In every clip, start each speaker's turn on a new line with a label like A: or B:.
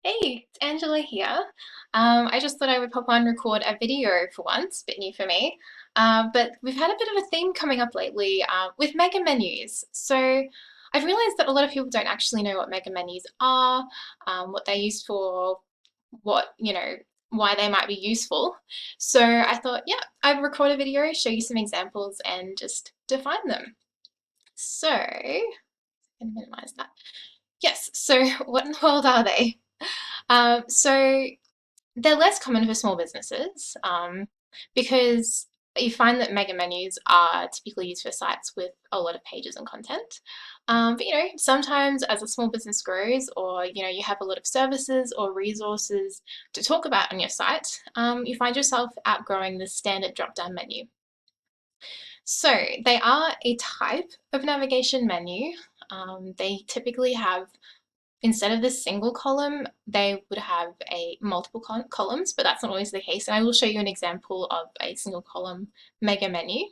A: Hey, it's Angela here. I just thought I would pop on and record a video for once, bit new for me. But we've had a bit of a theme coming up lately with mega menus. So I've realized that a lot of people don't actually know what mega menus are, what they're used for, why they might be useful. So I thought, yeah, I'd record a video, show you some examples, and just define them. So, I'm going to minimize that. Yes, so what in the world are they? So they're less common for small businesses because you find that mega menus are typically used for sites with a lot of pages and content. But sometimes as a small business grows, or you have a lot of services or resources to talk about on your site, you find yourself outgrowing the standard drop-down menu. So they are a type of navigation menu. They typically have, instead of this single column, they would have a multiple columns, but that's not always the case. And I will show you an example of a single column mega menu.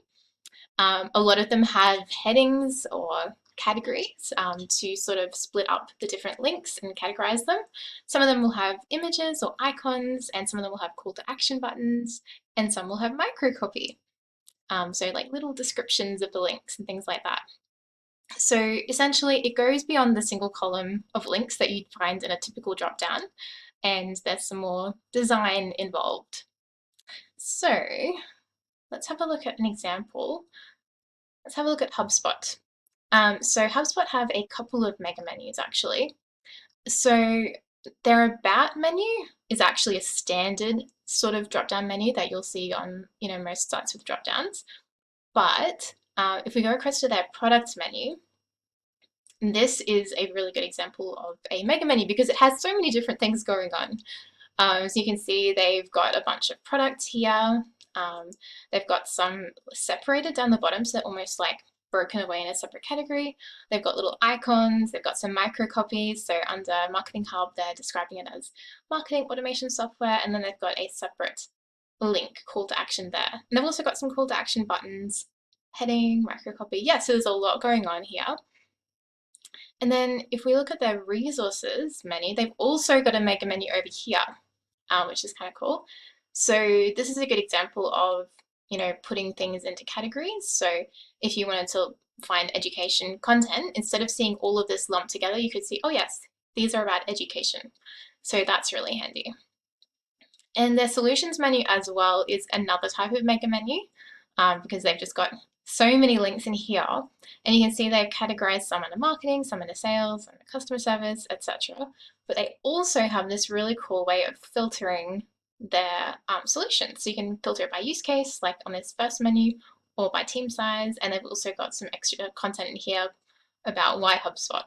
A: A lot of them have headings or categories to sort of split up the different links and categorize them. Some of them will have images or icons, and some of them will have call to action buttons, and some will have microcopy. So like little descriptions of the links and things like that. So essentially it goes beyond the single column of links that you'd find in a typical dropdown, and there's some more design involved. So let's have a look at an example. Let's have a look at HubSpot. So HubSpot have a couple of mega menus actually. So their about menu is actually a standard sort of drop-down menu that you'll see on most sites with drop-downs. But if we go across to their product menu, this is a really good example of a mega menu because it has so many different things going on. So you can see they've got a bunch of products here. They've got some separated down the bottom, so they're almost like broken away in a separate category. They've got little icons, they've got some micro copies. So under Marketing Hub, they're describing it as marketing automation software, and then they've got a separate link call to action there. And they've also got some call to action buttons, heading, micro copy. Yeah, so there's a lot going on here. And then if we look at their resources menu, they've also got a mega menu over here, which is kind of cool. So this is a good example of, putting things into categories. So if you wanted to find education content, instead of seeing all of this lumped together, you could see, oh yes, these are about education. So that's really handy. And their solutions menu as well is another type of mega menu because they've just got so many links in here, and you can see they've categorized some under marketing, some under sales, some under customer service, etc. But they also have this really cool way of filtering their solutions. So you can filter it by use case, like on this first menu, or by team size, and they've also got some extra content in here about why HubSpot.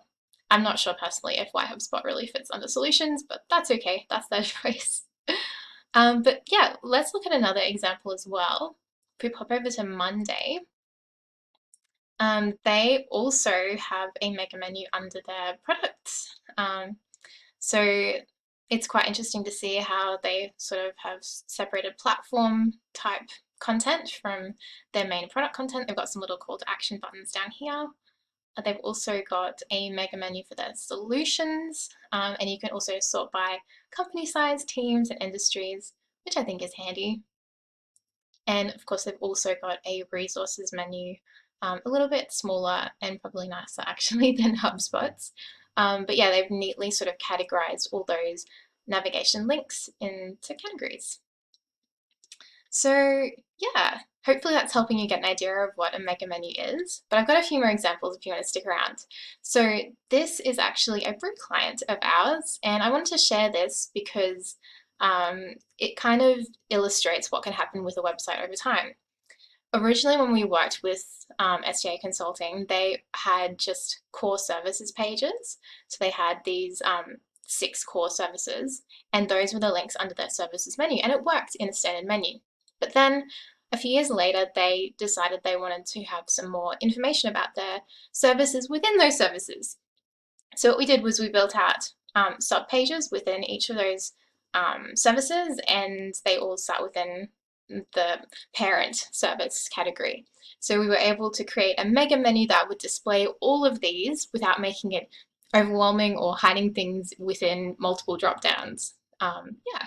A: I'm not sure personally if why HubSpot really fits under solutions, but that's okay, that's their choice. But yeah, let's look at another example as well. If we pop over to Monday, they also have a mega menu under their products. So it's quite interesting to see how they sort of have separated platform type content from their main product content. They've got some little call to action buttons down here. They've also got a mega menu for their solutions, and you can also sort by company size, teams, and industries, which I think is handy. And of course, they've also got a resources menu, a little bit smaller and probably nicer actually than HubSpot's. But yeah, they've neatly sort of categorized all those navigation links into categories. So yeah, hopefully that's helping you get an idea of what a mega menu is, but I've got a few more examples if you want to stick around. So this is actually a brew client of ours, and I wanted to share this because it kind of illustrates what can happen with a website over time. Originally, when we worked with SGA Consulting, they had just core services pages. So they had these 6 core services, and those were the links under their services menu, and it worked in a standard menu. But then a few years later, they decided they wanted to have some more information about their services within those services. So what we did was we built out sub pages within each of those services, and they all sat within the parent service category. So we were able to create a mega menu that would display all of these without making it overwhelming or hiding things within multiple drop downs. Yeah,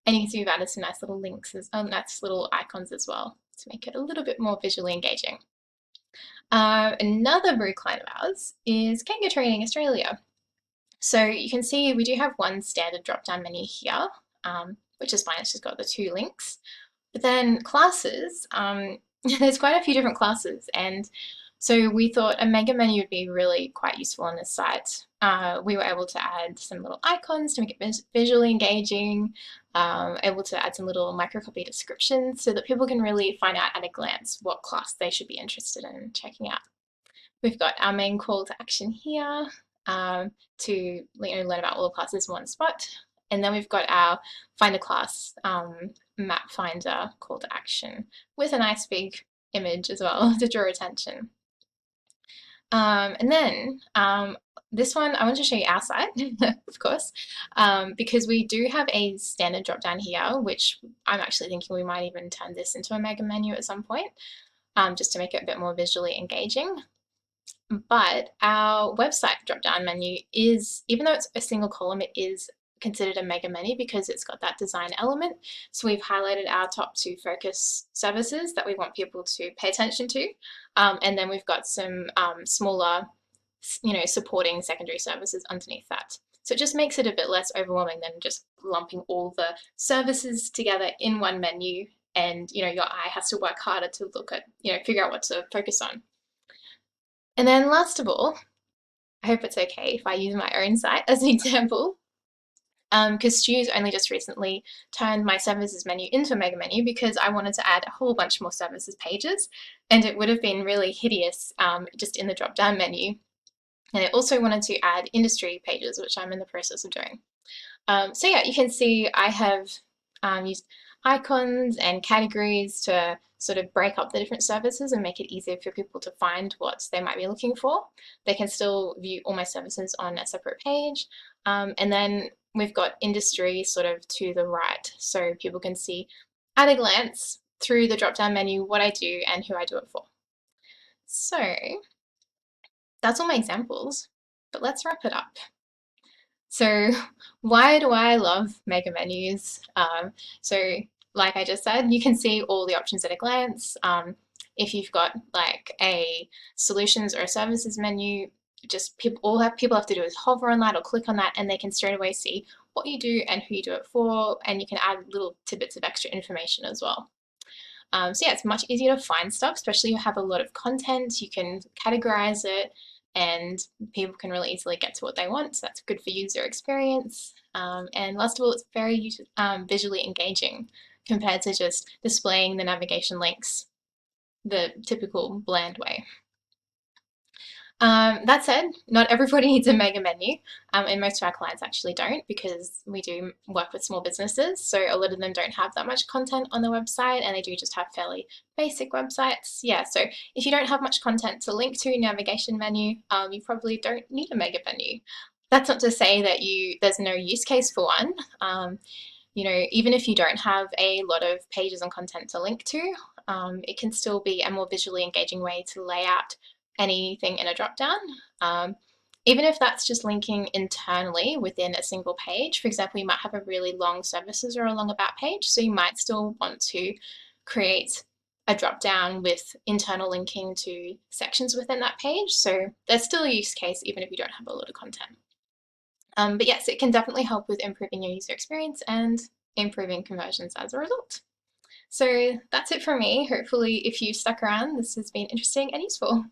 A: and you can see we've added some nice little links, nice little icons as well to make it a little bit more visually engaging. Another brew client of ours is Kangaroo Training Australia. So you can see we do have one standard drop-down menu here, which is fine, it's just got the two links. But then classes, there's quite a few different classes, and so we thought a mega menu would be really quite useful on this site. We were able to add some little icons to make it visually engaging, able to add some little microcopy descriptions so that people can really find out at a glance what class they should be interested in checking out. We've got our main call to action here to learn about all the classes in one spot. And then we've got our find a class map finder call to action with a nice big image as well to draw attention. And then this one, I want to show you our site, of course, because we do have a standard drop down here, which I'm actually thinking we might even turn this into a mega menu at some point, just to make it a bit more visually engaging. But our website drop down menu is, even though it's a single column, it is considered a mega menu because it's got that design element. So we've highlighted our top 2 focus services that we want people to pay attention to. And then we've got some smaller, supporting secondary services underneath that. So it just makes it a bit less overwhelming than just lumping all the services together in one menu, and your eye has to work harder to look at, figure out what to focus on. And then last of all, I hope it's okay if I use my own site as an example, because Stu's only just recently turned my services menu into a mega menu because I wanted to add a whole bunch more services pages, and it would have been really hideous just in the drop down menu. And I also wanted to add industry pages, which I'm in the process of doing. So yeah, you can see I have used icons and categories to sort of break up the different services and make it easier for people to find what they might be looking for. They can still view all my services on a separate page. And then we've got industry sort of to the right, so people can see at a glance through the drop-down menu what I do and who I do it for. So that's all my examples, but let's wrap it up. So why do I love mega menus? So like I just said, you can see all the options at a glance. If you've got like a solutions or a services menu, just people have to do is hover on that or click on that, and they can straight away see what you do and who you do it for, and you can add little tidbits of extra information as well. So yeah, it's much easier to find stuff, especially if you have a lot of content. You can categorize it, and people can really easily get to what they want, so that's good for user experience. And last of all, it's very visually engaging compared to just displaying the navigation links the typical bland way. That said, not everybody needs a mega menu, and most of our clients actually don't, because we do work with small businesses, so a lot of them don't have that much content on their website, and they do just have fairly basic websites. Yeah, so if you don't have much content to link to navigation menu, you probably don't need a mega menu. That's not to say that there's no use case for one. Even if you don't have a lot of pages and content to link to, it can still be a more visually engaging way to lay out anything in a drop-down. Even if that's just linking internally within a single page. For example, you might have a really long services or a long about page, so you might still want to create a drop-down with internal linking to sections within that page. So there's still a use case even if you don't have a lot of content. But yes, it can definitely help with improving your user experience and improving conversions as a result. So that's it from me. Hopefully, if you stuck around, this has been interesting and useful.